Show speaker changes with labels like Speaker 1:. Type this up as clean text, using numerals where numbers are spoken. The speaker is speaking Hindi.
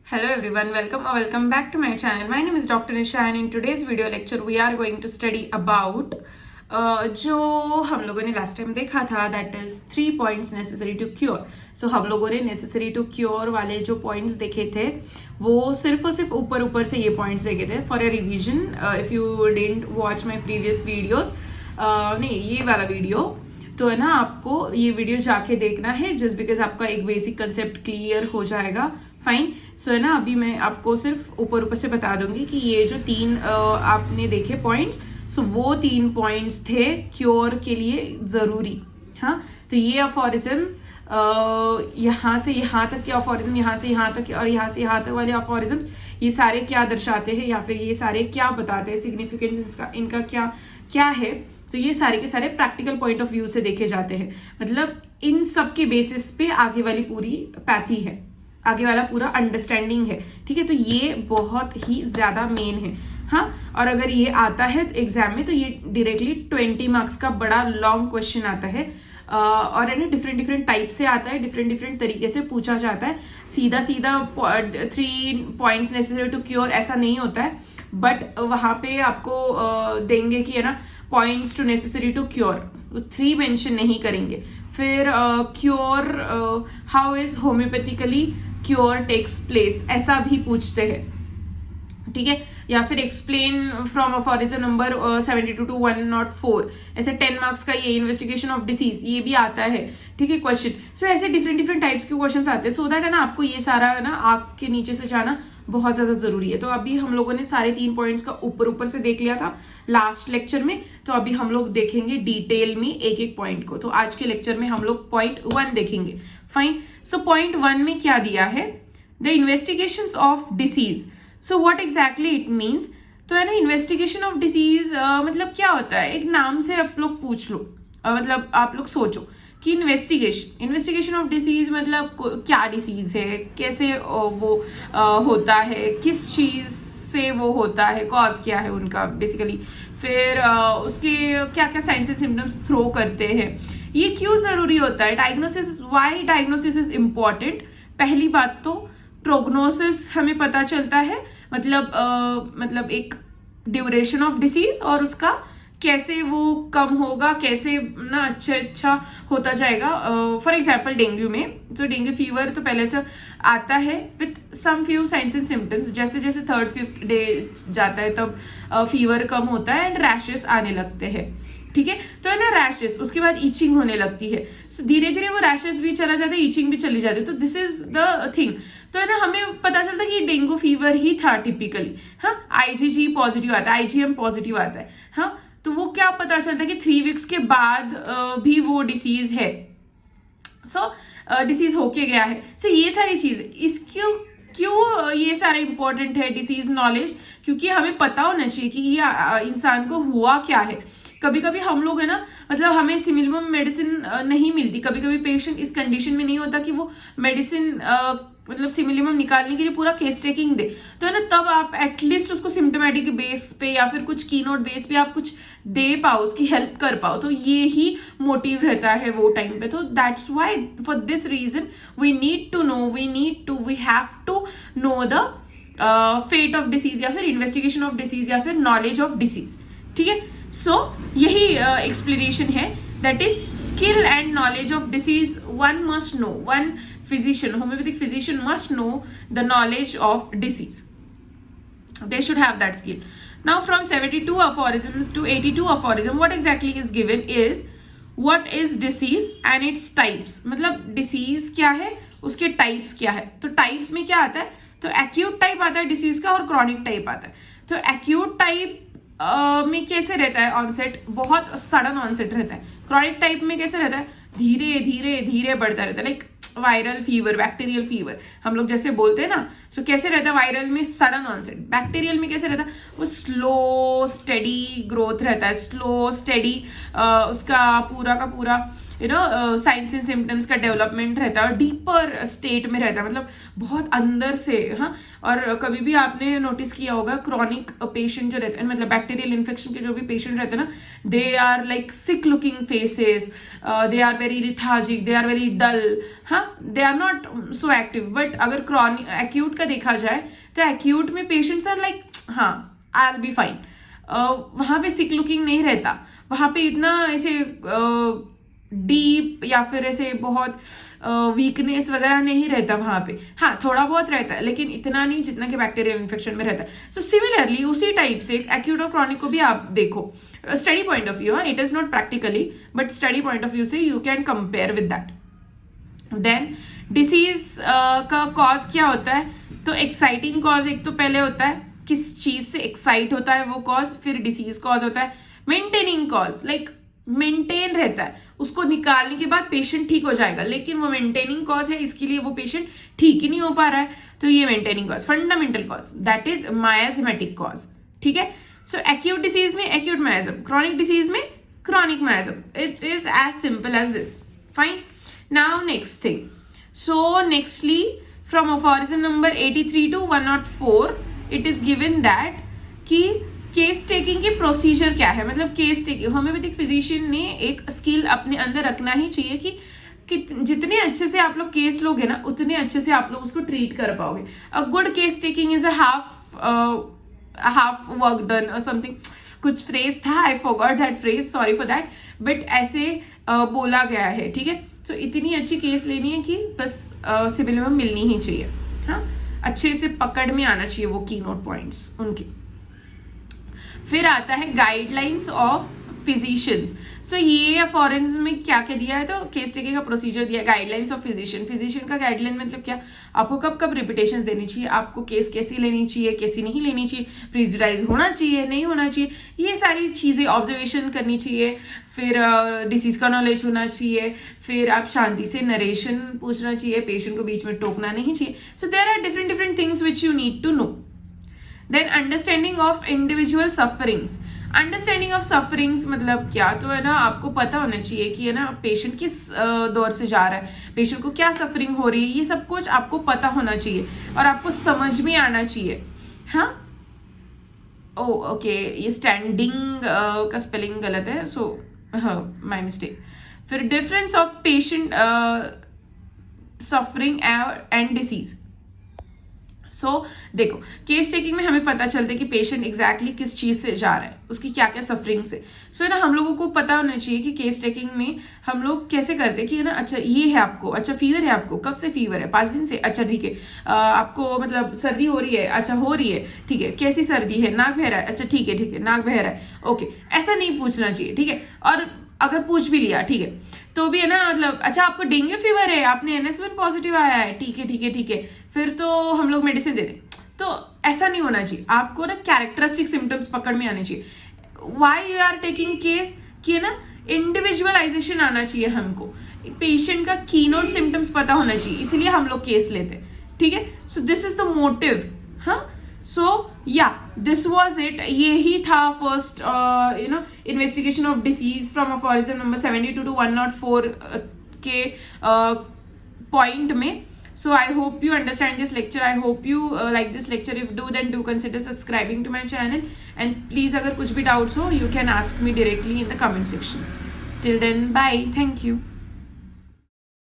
Speaker 1: Hello everyone, welcome back to my channel. My name is Dr. Nisha and in today's video lecture we are going to study about जो हम लोगों ने लास्ट टाइम देखा था that is 3 points necessary to cure. So हम लोगों ने नेसेसरी टू क्योर वाले जो पॉइंट्स देखे थे वो सिर्फ और सिर्फ ऊपर से ये पॉइंट्स देखे थे for a revision. If you didn't watch my previous videos, नहीं ये वाला वीडियो तो है ना, आपको ये वीडियो जाके देखना है जस्ट बिकॉज आपका एक बेसिक कंसेप्ट क्लियर हो जाएगा. फाइन. सो है ना, अभी मैं आपको सिर्फ ऊपर से बता दूंगी कि ये जो 3 आपने देखे पॉइंट्स, सो वो 3 पॉइंट्स थे क्योर के लिए जरूरी. हाँ, तो ये अफोरिज्म यहाँ से यहाँ तक के अफोरिज्म, यहाँ से यहाँ तक और यहाँ से यहाँ तक वाले अफोरिज्म्स, ये सारे क्या दर्शाते हैं या फिर ये सारे क्या बताते हैं, सिग्निफिकेंस इनका क्या क्या है. तो ये सारे के सारे प्रैक्टिकल पॉइंट ऑफ व्यू से देखे जाते हैं. मतलब इन सब के बेसिस पे आगे वाली पूरी पैथी है, आगे वाला पूरा अंडरस्टैंडिंग है. ठीक है, तो ये बहुत ही ज्यादा मेन है. हाँ, और अगर ये आता है एग्जाम में तो ये डायरेक्टली 20 मार्क्स का बड़ा लॉन्ग क्वेश्चन आता है. और है ना, डिफरेंट टाइप से आता है, डिफरेंट तरीके से पूछा जाता है. सीधा 3 पॉइंट्स नेसेसरी टू क्योर ऐसा नहीं होता है, बट वहां पे आपको देंगे कि है ना points to necessary to cure, 3 mention नहीं करेंगे. फिर cure how is homoeopathically cure takes place ऐसा भी पूछते हैं. ठीक है, या फिर explain from aphorism number 72 to 104, ऐसे 10 मार्क्स का ये इन्वेस्टिगेशन ऑफ डिसीज ये भी आता है. ठीक है, क्वेश्चन. सो ऐसे डिफरेंट टाइप्स के क्वेश्चंस आते हैं. सो दैट है ना, आपको ये सारा है ना आंख के नीचे से जाना बहुत ज्यादा जरूरी है. तो अभी हम लोगों ने सारे 3 पॉइंट्स का ऊपर से देख लिया था लास्ट लेक्चर में. तो अभी हम लोग देखेंगे डिटेल में एक पॉइंट को. तो आज के लेक्चर में हम लोग पॉइंट 1 देखेंगे. फाइन. सो पॉइंट 1 में क्या दिया है, the investigations of disease. So what exactly it means. तो है ना, इन्वेस्टिगेशन ऑफ डिसीज मतलब क्या होता है, एक नाम से आप लोग पूछ लो. मतलब आप लोग सोचो कि इन्वेस्टिगेशन ऑफ डिसीज मतलब क्या डिसीज है, कैसे वो होता है, किस चीज से वो होता है, कॉज क्या है उनका बेसिकली, फिर उसके क्या क्या साइंस एंड सिम्टम्स थ्रो करते हैं, ये क्यों जरूरी होता है. Diagnosis, why diagnosis is important. पहली बात तो प्रोग्नोसिस हमें पता चलता है, मतलब एक ड्यूरेशन ऑफ डिसीज और उसका कैसे वो कम होगा, कैसे ना अच्छा होता जाएगा. फॉर एग्जाम्पल डेंगू में, तो डेंगू फीवर तो पहले से आता है with some few signs and symptoms. जैसे 3rd 5th डे जाता है तब फीवर कम होता है एंड रैशेस आने लगते हैं. ठीक है, तो है ना रैशेस, उसके बाद ईचिंग होने लगती है. सो धीरे वो रैशेस भी चला जाता है, ईचिंग भी चली जाती है. तो दिस इज द थिंग. तो है ना, हमें पता चलता है कि डेंगू फीवर ही था टिपिकली. हाँ, IgG पॉजिटिव आता है, IgM पॉजिटिव आता है. हाँ, तो वो क्या पता चलता है कि 3 वीक्स के बाद भी वो डिसीज है. सो डिसीज होके गया है. सो ये सारी चीज इसक्यों क्यों ये सारा इंपॉर्टेंट है डिसीज नॉलेज, क्योंकि हमें पता होना चाहिए कि ये इंसान को हुआ क्या है. कभी हम लोग है ना, मतलब हमें सिमिलम मेडिसिन नहीं मिलती. कभी पेशेंट इस कंडीशन में नहीं होता कि वो मेडिसिन मतलब सिमिलम निकालने के लिए पूरा केस टेकिंग दे. तो है ना, तब आप एटलीस्ट उसको सिम्टोमेटिक बेस पे या फिर कुछ कीनोट बेस पे आप कुछ दे पाओ, उसकी हेल्प कर पाओ. तो ये ही मोटिव रहता है वो टाइम पे. तो that's why for this reason we have to know the fate of disease या फिर इन्वेस्टिगेशन ऑफ डिसीज या फिर नॉलेज ऑफ डिसीज. ठीक है, सो यही एक्सप्लेनेशन है. That is skill and knowledge of disease. One must know, one physician, homeopathic physician must know the knowledge of disease. They should have that skill. Now from 72 aphorisms to 82 aphorism, what exactly is given is what is disease and its types. मतलब disease क्या है, उसके types क्या है. तो types में क्या आता है, तो acute type आता है disease का और chronic type आता है. तो acute type में कैसे रहता है ऑनसेट, बहुत सडन ऑनसेट रहता है. क्रॉनिक टाइप में कैसे रहता है, धीरे बढ़ता रहता है. Like viral fever, bacterial fever हम लोग जैसे बोलते हैं ना. सो कैसे रहता है, वायरल में सडन ऑनसेट. बैक्टीरियल में कैसे रहता है, वो स्लो स्टेडी ग्रोथ रहता है, स्लो स्टेडी उसका पूरा का पूरा साइंस एंड सिम्टम्स का डेवलपमेंट रहता है और डीपर स्टेट में रहता है, मतलब बहुत अंदर से। हाँ, और कभी भी आपने नोटिस किया होगा क्रॉनिक पेशेंट जो रहते हैं, मतलब बैक्टीरियल इन्फेक्शन के जो भी पेशेंट रहते हैं ना, they are like sick looking faces, they are very lethargic, they are very dull, हाँ, they are not so active. But अगर क्रॉनिक एक्यूट का देखा जाए तो एक्यूट में पेशेंट्स आर लाइक हाँ आई विल बी फाइन, वहां पे सिक लुकिंग नहीं रहता, वहां पे इतना ऐसे डीप या फिर ऐसे बहुत वीकनेस वगैरह नहीं रहता वहां पे। हाँ, थोड़ा बहुत रहता है लेकिन इतना नहीं जितना कि बैक्टीरियल इन्फेक्शन में रहता है। सो सिमिलरली उसी टाइप से एक्यूट और क्रॉनिक को भी आप देखो study point of view, it is not practically but study point of view से you can compare with that. Then disease का कॉज क्या होता है, तो एक्साइटिंग कॉज एक तो पहले होता है, किस चीज से एक्साइट होता है वो कॉज, फिर डिसीज कॉज होता है। मेंटेनिंग कॉज लाइक मेंटेन रहता है, उसको निकालने के बाद पेशेंट ठीक हो जाएगा, लेकिन वो मेंटेनिंग कॉज है, इसके लिए वो पेशेंट ठीक ही नहीं हो पा रहा है, तो ये maintaining cause. Fundamental cause that is miasmatic cause, ठीक है। सो एक्यूट डिसीज में एक्यूट मायाज्म, क्रॉनिक डिसीज में chronic miasm, it is as simple as this, fine. Now next thing, so nextly from aphorism number 83 to 104 it is given that कि केस टेकिंग की प्रोसीजर क्या है। मतलब केस टेकिंग, होम्योपैथिक फिजिशियन ने एक स्किल अपने अंदर रखना ही चाहिए कि जितने अच्छे से आप लोग केस लोगे ना, उतने अच्छे से आप लोग उसको ट्रीट कर पाओगे। A good case taking is a half work done और समथिंग, कुछ फ्रेज था, I forgot that phrase, sorry for that, but ऐसे बोला गया है, ठीक है। सो इतनी अच्छी केस लेनी है कि बस सिविल में मिलनी ही चाहिए। हाँ, अच्छे से पकड़ में आना चाहिए वो की नोट पॉइंट्स उनके। फिर आता है गाइडलाइंस ऑफ फिजिशियंस। सो ये फॉरेंसिक में क्या क्या दिया है, तो केस टेकिंग का प्रोसीजर दिया है, गाइडलाइंस ऑफ फिजिशियन। फिजिशियन का गाइडलाइन मतलब क्या, आपको कब कब रिपीटेशंस देनी चाहिए, आपको केस कैसी लेनी चाहिए, कैसी नहीं लेनी चाहिए, प्रेजुडाइज होना चाहिए, नहीं होना चाहिए, ये सारी चीजें ऑब्जर्वेशन करनी चाहिए। फिर डिसीज का नॉलेज होना चाहिए, फिर आप शांति से नरेशन पूछना चाहिए, पेशेंट को बीच में टोकना नहीं चाहिए। So there are different things which you need to know. Then understanding of individual sufferings. Understanding of sufferings मतलब क्या, तो है ना आपको पता होना चाहिए कि है ना पेशेंट किस दौर से जा रहा है, पेशेंट को क्या सफरिंग हो रही है, ये सब कुछ आपको पता होना चाहिए और आपको समझ में आना चाहिए। हाँ, ओके, ये स्टैंडिंग का स्पेलिंग गलत है, सो माय मिस्टेक। फिर difference of patient suffering and disease. So देखो, केस टेकिंग में हमें पता चलता है कि पेशेंट एग्जैक्टली किस चीज से जा रहा है, उसकी क्या क्या सफरिंग से। सो है ना, हम लोगों को पता होना चाहिए कि केस टेकिंग में हम लोग कैसे करते हैं कि है ना, अच्छा ये है आपको, अच्छा फीवर है आपको, कब से फीवर है, 5 दिन से, अच्छा ठीक है, आपको मतलब सर्दी हो रही है, अच्छा हो रही है, ठीक है, कैसी सर्दी है, नाक बह रहा है, अच्छा ठीक है, नाक बह रहा है, ओके, ऐसा नहीं पूछना चाहिए, ठीक है। और अगर पूछ भी लिया, ठीक है, तो भी है ना, मतलब अच्छा आपको डेंगू फीवर है, आपने NS1 पॉजिटिव आया है, ठीक है, फिर तो हम लोग मेडिसिन दे दें, तो ऐसा नहीं होना चाहिए। आपको ना कैरेक्टरिस्टिक सिम्टम्स पकड़ में आने चाहिए। Why you are taking case, कि है ना इंडिविजुअलाइजेशन आना चाहिए हमको, पेशेंट का कीनोट सिम्टम्स पता होना चाहिए, इसलिए हम लोग केस लेते हैं, ठीक है। So this is the motive. हाँ, सो या दिस वॉज इट, ये ही था first investigation of disease from aphorism number 72 to 104 के पॉइंट में। So I hope you understand this lecture. I hope you like this lecture. If do, then do consider subscribing to my channel. And please, अगर कुछ भी doubts हो, you can ask me directly in the comment sections. Till then, bye. Thank you.